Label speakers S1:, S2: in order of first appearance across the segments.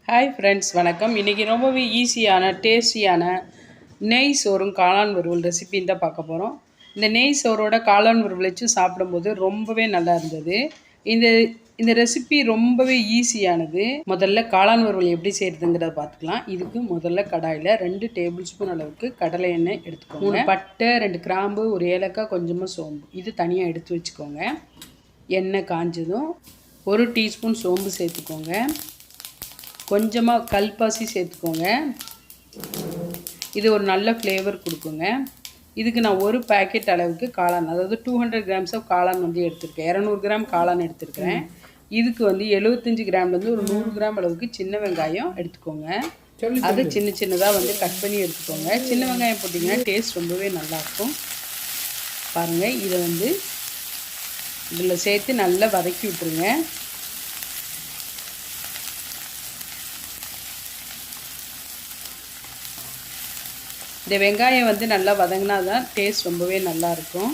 S1: Hi friends, வணக்கம். இன்றைக்கி ரொம்பவே ஈஸியான டேஸ்டியான நெய் சோறும் காளான் வறுவல் ரெசிபின்னு தான் பார்க்க போகிறோம். இந்த நெய் சோறோட காளான் வறுவல் வச்சு சாப்பிடும்போது ரொம்பவே நல்லா இருந்தது. இந்த இந்த ரெசிபி ரொம்பவே ஈஸியானது. முதல்ல காளான் வறுவல் எப்படி செய்கிறதுங்கிறத பார்த்துக்கலாம். இதுக்கு முதல்ல கடாயில் 2 டேபிள் ஸ்பூன் அளவுக்கு கடலை எண்ணெய் எடுத்துக்கோங்க. 3 பட்டை, 2 கிராம்பு, 1 ஏலக்காய், கொஞ்சமாக சோம்பு இது தனியாக எடுத்து வச்சுக்கோங்க. எண்ணெய் காஞ்சதும் 1 டீஸ்பூன் சோம்பு சேர்த்துக்கோங்க. கொஞ்சமாக கல்பாசி சேர்த்துக்கோங்க. இது ஒரு நல்ல ஃப்ளேவர் கொடுக்குங்க. இதுக்கு நான் ஒரு பேக்கெட் அளவுக்கு காளான், அதாவது 200 கிராம்ஸ் ஆஃப் காளான் வந்து எடுத்துருக்கேன். 200 கிராம் காளான் எடுத்துருக்கிறேன். இதுக்கு வந்து 75 கிராம்லேருந்து ஒரு 100 கிராம் அளவுக்கு சின்ன வெங்காயம் எடுத்துக்கோங்க. அது சின்ன சின்னதாக வந்து கட் பண்ணி எடுத்துக்கோங்க. சின்ன வெங்காயம் போட்டிங்கன்னா டேஸ்ட் ரொம்பவே நல்லாயிருக்கும். பாருங்கள், இதை வந்து இதில் சேர்த்து நல்லா வதக்கி விட்டுருங்க. இந்த வெங்காயம் வந்து நல்லா வதங்கினா தான் டேஸ்ட் ரொம்பவே நல்லாயிருக்கும்.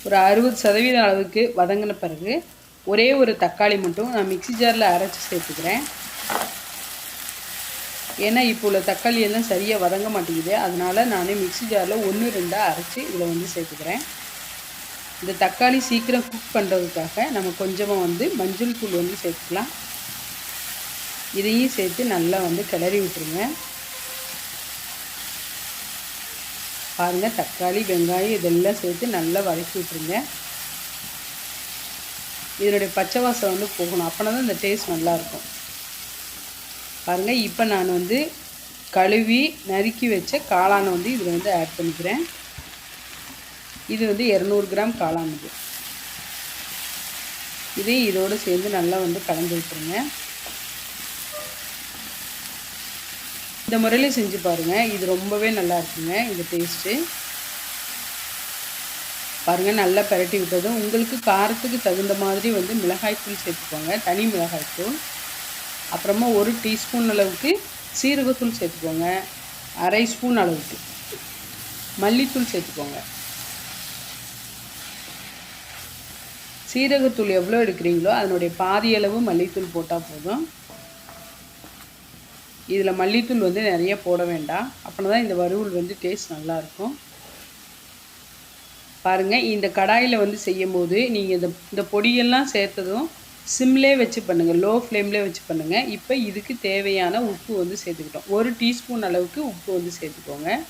S1: ஒரு 60% அளவுக்கு வதங்கின பிறகு ஒரே ஒரு தக்காளி மட்டும் நான் மிக்ஸி ஜாரில் அரைச்சி சேர்த்துக்கிறேன். ஏன்னா இப்போ உள்ள தக்காளி எல்லாம் சரியாக வதங்க மாட்டேங்குது. அதனால் நான் மிக்ஸி ஜாரில் 1-2 அரைச்சி இதில் வந்து சேர்த்துக்கிறேன். இந்த தக்காளி சீக்கிரம் குக் பண்ணுறதுக்காக நம்ம கொஞ்சமாக வந்து மஞ்சள் தூள் வந்து சேர்த்துக்கலாம். இதையும் சேர்த்து நல்லா வந்து கிளறி விட்டுருங்க. பாருங்கள், தக்காளி வெங்காயம் இதெல்லாம் சேர்த்து நல்லா வதக்கி விட்டுருங்க. இதனுடைய பச்சை வாசம் வந்து போகணும். அப்படின்னா தான் இந்த டேஸ்ட் நல்லாயிருக்கும். பாருங்கள், இப்போ நான் வந்து கழுவி நறுக்கி வச்ச காளானை வந்து இதில் வந்து ஆட் பண்ணிக்கிறேன். இது வந்து 200 கிராம் காளான். இதையும் இதோடு சேர்ந்து நல்லா வந்து கலந்து விட்டுருங்க. இந்த முறையில் செஞ்சு பாருங்கள், இது ரொம்பவே நல்லா இருக்குங்க. இந்த டேஸ்ட்டு பாருங்கள், நல்லா பரட்டி விட்டதும் உங்களுக்கு காரத்துக்கு தகுந்த மாதிரி வந்து மிளகாய்த்தூள் சேர்த்துக்கோங்க. தனி மிளகாய்த்தூள். அப்புறமா 1 டீஸ்பூன் அளவுக்கு சீரகத்தூள் சேர்த்துக்கோங்க. 1/2 ஸ்பூன் அளவுக்கு மல்லித்தூள் சேர்த்துக்கோங்க. சீரகத்தூள் எவ்வளோ எடுக்கிறீங்களோ அதனுடைய பாதி அளவு மல்லித்தூள் போட்டால் போதும். இதில் மல்லித்தூள் வந்து நிறைய போட வேண்டாம். அப்படின்னா தான் இந்த வறுவல் வந்து டேஸ்ட் நல்லாயிருக்கும். பாருங்கள், இந்த கடாயில் வந்து செய்யும் போது நீங்கள் இந்த பொடியெல்லாம் சேர்த்ததும் சிம்லே வச்சு பண்ணுங்கள், லோ ஃப்ளேம்லேயே வச்சு பண்ணுங்கள். இப்போ இதுக்கு தேவையான உப்பு வந்து சேர்த்துக்கிட்டோம். 1 டீஸ்பூன் அளவுக்கு உப்பு வந்து சேர்த்துக்கோங்க.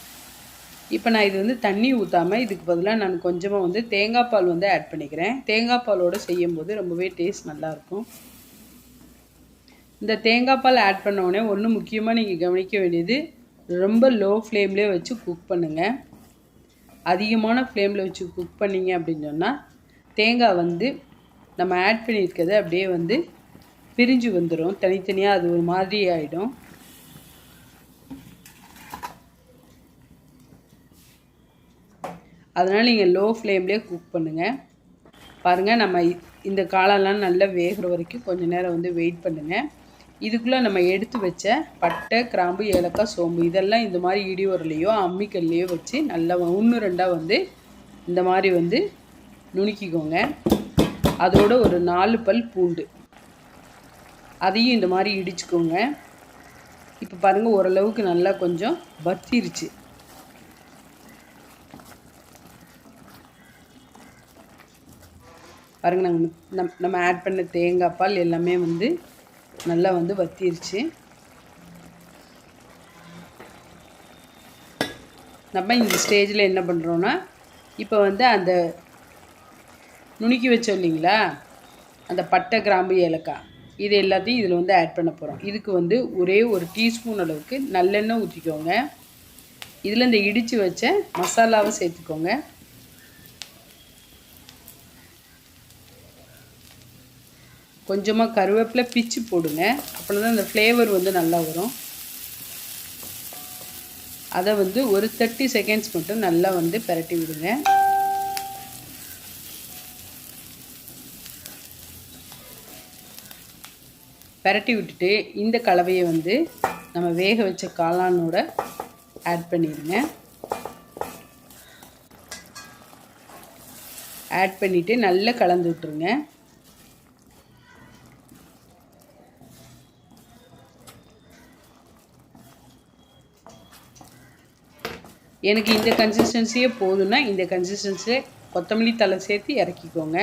S1: இப்போ நான் இது வந்து தண்ணி ஊற்றாமல் இதுக்கு பதிலாக நான் கொஞ்சமாக வந்து தேங்காய் பால் வந்து ஆட் பண்ணிக்கிறேன். தேங்காய் பாலோடு செய்யும்போது ரொம்பவே டேஸ்ட் நல்லாயிருக்கும். இந்த தேங்காய் பால் ஆட் பண்ண உடனே முக்கியமாக நீங்கள் கவனிக்க வேண்டியது, ரொம்ப லோ ஃப்ளேம்லேயே வச்சு குக் பண்ணுங்கள். அதிகமான ஃப்ளேமில் வச்சு குக் பண்ணிங்க அப்படின்னு சொன்னால் தேங்காய் வந்து நம்ம ஆட் பண்ணியிருக்கிறது அப்படியே வந்து பிரிஞ்சு வந்துடும். தனித்தனியாக அது ஒரு மாதிரி ஆகிடும். அதனால் நீங்கள் லோ ஃப்ளேம்லேயே குக் பண்ணுங்கள். பாருங்கள், நம்ம இந்த காளான்லாம் நல்லா வேகிற வரைக்கும் கொஞ்சம் நேரம் வந்து வெயிட் பண்ணுங்கள். இதுக்குள்ளே நம்ம எடுத்து வச்ச பட்டை, கிராம்பு, ஏலக்காய், சோம்பு இதெல்லாம் இந்த மாதிரி இடி உரலையோ அம்மிக்கல்லையோ வச்சு நல்லா 1-2 வந்து இந்த மாதிரி வந்து நுணுக்கிக்கோங்க. அதோட ஒரு 4 பல் பூண்டு அதையும் இந்த மாதிரி இடிச்சுக்கோங்க. இப்போ பாருங்கள், ஓரளவுக்கு நல்லா கொஞ்சம் வத்திருச்சு. பாருங்கள், நம்ம ஆட் பண்ண தேங்காய் பால் எல்லாமே வந்து நல்லா வந்து வத்திருச்சு. நம்ம இந்த ஸ்டேஜில் என்ன பண்ணுறோன்னா, இப்போ வந்து அந்த நுணுக்கி வச்சோம் இல்லைங்களா, அந்த பட்டை, கிராம்பு, ஏலக்காய் இது எல்லாத்தையும் இதில் வந்து ஆட் பண்ண போகிறோம். இதுக்கு வந்து ஒரே 1 டீஸ்பூன் அளவுக்கு நல்லெண்ணெய் ஊற்றிக்கோங்க. இதில் இந்த இடித்து வச்ச மசாலாவை சேர்த்துக்கோங்க. கொஞ்சமாக கருவேப்பிலை பிச்சு போடுங்க. அப்படின்னா தான் அந்த ஃப்ளேவர் வந்து நல்லா வரும். அதை வந்து ஒரு 30 செகண்ட்ஸ் மட்டும் நல்லா வந்து பரட்டி விடுங்க. பரட்டி விட்டுட்டு இந்த கலவையை வந்து நம்ம வேக வச்ச காளானோட ஆட் பண்ணிடுங்க. ஆட் பண்ணிவிட்டு நல்லா கலந்து விட்டுருங்க. எனக்கு இந்த கன்சிஸ்டன்சியே போதும்னா இந்த கன்சிஸ்டன்சியே கொத்தமல்லி தழை சேர்த்து இறக்கிக்கோங்க.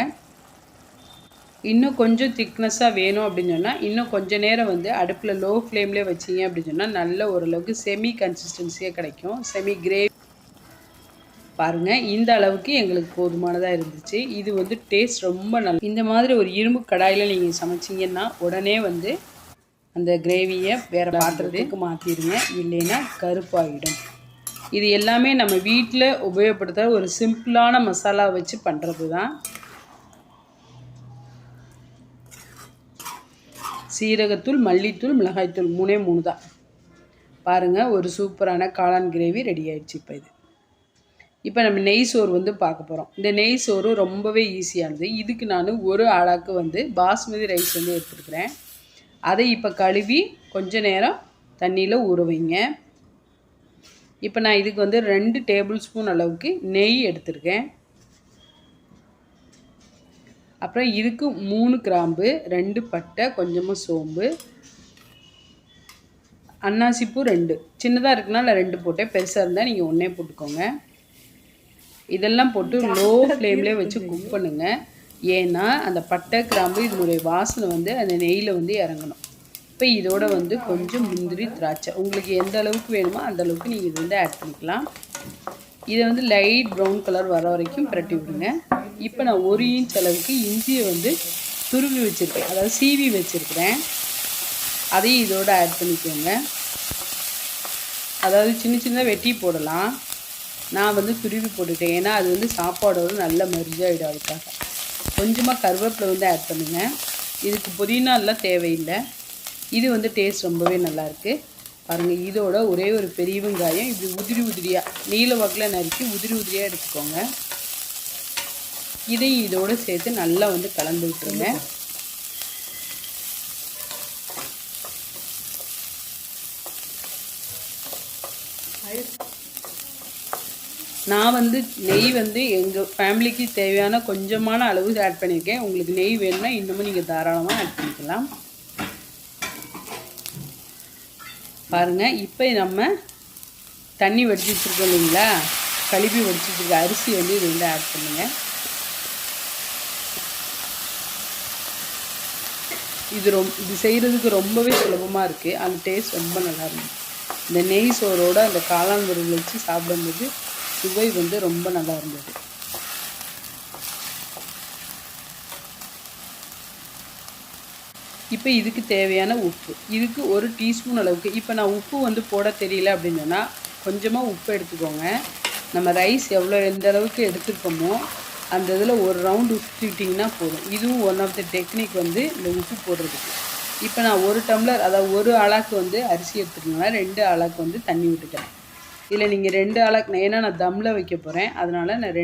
S1: இன்னும் கொஞ்சம் திக்னஸாக வேணும் அப்படின்னு சொன்னால் இன்னும் கொஞ்சம் நேரம் வந்து அடுப்பில் லோ ஃப்ளேம்லேயே வச்சிங்க அப்படின்னு சொன்னால் நல்ல ஓரளவுக்கு செமி கன்சிஸ்டன்சியாக கிடைக்கும். செமி கிரேவி பாருங்கள், இந்த அளவுக்கு எங்களுக்கு போதுமானதாக இருந்துச்சு. இது வந்து டேஸ்ட் ரொம்ப நல்லா. இந்த மாதிரி ஒரு இரும்பு கடாயில் நீங்கள் சமைச்சிங்கன்னா உடனே வந்து அந்த கிரேவியை வேறு பாத்திரத்துக்கு மாற்றிடுங்க, இல்லைன்னா கருப்பாகிடும். இது எல்லாமே நம்ம வீட்டில் உபயோகப்படுத்துகிற ஒரு சிம்பிளான மசாலா வச்சு பண்ணுறது தான். சீரகத்தூள், மல்லித்தூள், மிளகாய்த்தூள் 3 தான். பாருங்கள், ஒரு சூப்பரான காளான் கிரேவி ரெடி ஆயிடுச்சு. இப்போ நம்ம நெய் சோறு வந்து பார்க்க போகிறோம். இந்த நெய் சோறு ரொம்பவே ஈஸியானது. இதுக்கு நான் ஒரு ஆளாக்கு வந்து பாஸ்மதி ரைஸ் வந்து எடுத்துருக்கிறேன். அதை இப்போ கழுவி கொஞ்ச நேரம் தண்ணியில் ஊற வைங்க. இப்போ நான் இதுக்கு வந்து 2 டேபிள் ஸ்பூன் அளவுக்கு நெய் எடுத்துருக்கேன். அப்புறம் இதுக்கு 3 கிராம்பு, 2 பட்டை, கொஞ்சமாக சோம்பு, அன்னாசிப்பூ 2. சின்னதாக இருக்குன்னா நான் 2 போட்டேன், பெருசாக இருந்தால் நீங்கள் 1 போட்டுக்கோங்க. இதெல்லாம் போட்டு லோ ஃப்ளேம்லேயே வச்சு குக் பண்ணுங்கள். ஏன்னா அந்த பட்டை கிராம்பு இதனுடைய வாசனை வந்து அந்த நெய்யில் வந்து இறங்கணும். இப்போ இதோட வந்து கொஞ்சம் முந்திரி, திராட்சை உங்களுக்கு எந்த அளவுக்கு வேணுமோ அந்த அளவுக்கு நீங்கள் இது வந்து ஆட் பண்ணிக்கலாம். இதை வந்து லைட் ப்ரௌன் கலர் வர வரைக்கும் பிரட்டி விடுங்க. இப்போ நான் 1 இன்ச் அளவுக்கு இஞ்சியை வந்து துருவி வச்சுருக்கேன், அதாவது சீவி வச்சுருக்கிறேன். அதையும் இதோடு ஆட் பண்ணிக்கோங்க. அதாவது சின்ன சின்னதாக வெட்டி போடலாம். நான் வந்து துருவி போட்டுட்டேன், ஏன்னா அது வந்து சாப்பாடோடு நல்ல மரிஞ்சாகிடும். அதுக்காக கொஞ்சமாக கருவேப்பிலை வந்து ஆட் பண்ணுங்கள். இதுக்கு புதினாலாம் தேவையில்லை. இது வந்து டேஸ்ட் ரொம்பவே நல்லாயிருக்கு. பாருங்கள், இதோட ஒரே ஒரு பெரிய வெங்காயம் இப்படி உதிரி உதிரியாக நீல வாக்கில் நறுக்கி உதிரி உதிரியாக எடுத்துக்கோங்க. இதையும் இதோடு சேர்த்து நல்லா வந்து கலந்து விட்டுருங்க. நான் வந்து நெய் வந்து எங்கள் ஃபேமிலிக்கு தேவையான கொஞ்சமான அளவு ஆட் பண்ணியிருக்கேன். உங்களுக்கு நெய் வேணும்னா இன்னமும் நீங்கள் தாராளமாக ஆட் பண்ணிக்கலாம். பாருங்கள், இப்போ நம்ம தண்ணி வடிச்சு வச்சுருக்கோம் இல்லைங்களா, கழுவி வடிச்சு வச்சுருக்க அரிசி வந்து இது வந்து ஆட் பண்ணுங்கள். இது செய்கிறதுக்கு ரொம்பவே சுலபமாக இருக்குது. அந்த டேஸ்ட் ரொம்ப நல்லா இருக்கும். இந்த நெய் சோறோடு அந்த காளான் வறுவல் வச்சு சாப்பிடும்போது சுவை வந்து ரொம்ப நல்லா இருந்தது. இப்போ இதுக்கு தேவையான உப்பு, இதுக்கு 1 டீஸ்பூன் அளவுக்கு. இப்போ நான் உப்பு வந்து போட தெரியல அப்படின்னு சொன்னால் கொஞ்சமாக உப்பு எடுத்துக்கோங்க. நம்ம ரைஸ் எந்த அளவுக்கு எடுத்துருக்கோமோ அந்த இதில் ஒரு ரவுண்டு சுற்றிட்டிங்கன்னா போதும். இதுவும் ஒன் ஆஃப் த டெக்னிக் வந்து இந்த உப்பு போடுறதுக்கு. இப்போ நான் 1 டம்ளர், அதாவது 1 ஆளாக்கு வந்து அரிசி எடுத்துக்கோங்கன்னா 2 ஆளாக்கு வந்து தண்ணி விட்டுக்கிறேன். இதில் நீங்கள் 2 ஆளாக்கு, ஏன்னா நான் தம்மில் வைக்க போகிறேன், அதனால் நான்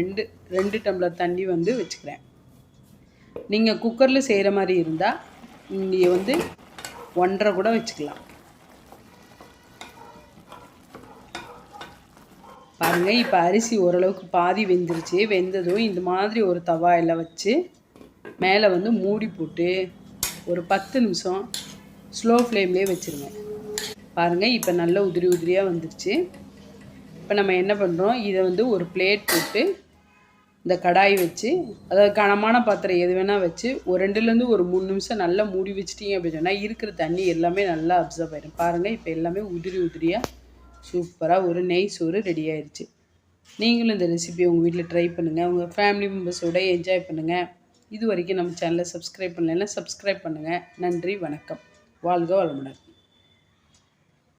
S1: 2 டம்ளர் தண்ணி வந்து வச்சுக்கிறேன். நீங்கள் குக்கரில் செய்கிற மாதிரி இருந்தால் நீங்கள் வந்து 1.5 கூட வச்சுக்கலாம். பாருங்கள், இப்போ அரிசி ஓரளவுக்கு பாதி வெந்துருச்சு. வெந்ததும் இந்த மாதிரி ஒரு தவாயில் வச்சு மேலே வந்து மூடி போட்டு ஒரு 10 நிமிஷம் ஸ்லோ ஃப்ளேம்லேயே வச்சுருங்க. பாருங்கள், இப்போ நல்ல உதிரி உதிரியாக வந்துருச்சு. இப்போ நம்ம என்ன பண்ணுறோம், இதை வந்து ஒரு பிளேட் போட்டு இந்த கடாய் வச்சு, அதாவது கனமான பாத்திரம் எது வேணால் வச்சு ஒரு 2லேருந்து ஒரு 3 நிமிஷம் நல்லா மூடி வச்சிட்டிங்க அப்படின்னு சொன்னால் இருக்கிற தண்ணி எல்லாமே நல்லா அப்சர்வ் ஆகிடும். பாருங்கள், இப்போ எல்லாமே உதிரி உதிரியாக சூப்பராக ஒரு நெய் சோறு ரெடி ஆயிடுச்சு. நீங்களும் இந்த ரெசிபியை உங்கள் வீட்டில் ட்ரை பண்ணுங்கள், உங்கள் ஃபேமிலி மெம்பர்ஸோட என்ஜாய் பண்ணுங்கள். இது வரைக்கும் நம்ம சேனலை சப்ஸ்கிரைப் பண்ணலைன்னா சப்ஸ்கிரைப் பண்ணுங்கள். நன்றி, வணக்கம், வாழ்க வளமுடன்.